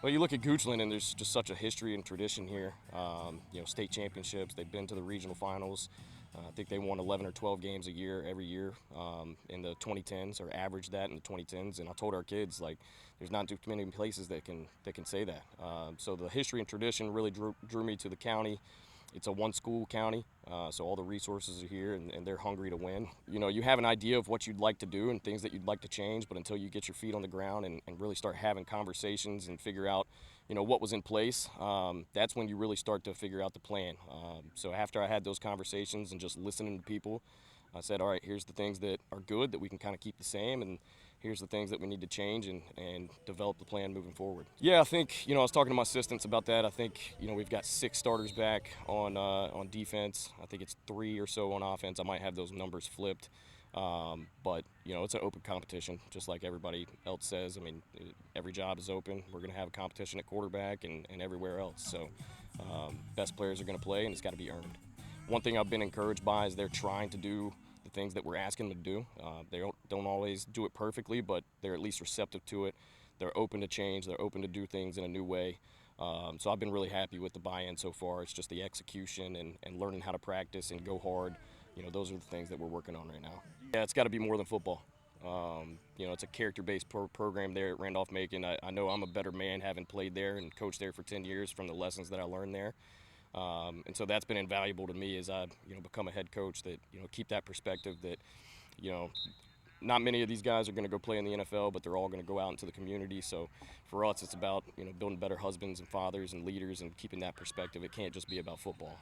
Well, you look at Goochland, and there's just such a history and tradition here. State championships. They've been to the regional finals. I think they won 11 or 12 games a year every year in the 2010s, or averaged that in the 2010s. And I told our kids, like, there's not too many places that can say that. So the history and tradition really drew me to the county. It's a one-school county, so all the resources are here, and they're hungry to win. You know, you have an idea of what you'd like to do and things that you'd like to change, but until you get your feet on the ground and really start having conversations and figure out, what was in place, that's when you really start to figure out the plan. So after I had those conversations and just listening to people, I said, all right, here's the things that are good that we can kind of keep the same, and here's the things that we need to change and develop the plan moving forward. Yeah, I think, I was talking to my assistants about that. I think, we've got 6 starters back on defense. I think it's 3 or so on offense. I might have those numbers flipped. But, it's an open competition, just like everybody else says. I mean, every job is open. We're going to have a competition at quarterback and everywhere else. So best players are going to play, and it's got to be earned. One thing I've been encouraged by is they're trying to do the things that we're asking them to do. They don't always do it perfectly, but they're at least receptive to it. They're open to change. They're open to do things in a new way. So I've been really happy with the buy-in so far. It's just the execution and learning how to practice and go hard. Those are the things that we're working on right now. Yeah, it's got to be more than football. It's a character-based program there at Randolph-Macon. I know I'm a better man having played there and coached there for 10 years from the lessons that I learned there. And so that's been invaluable to me as I, become a head coach, that, keep that perspective that, you know, not many of these guys are going to go play in the NFL, but they're all going to go out into the community. So for us, it's about, building better husbands and fathers and leaders and keeping that perspective. It can't just be about football.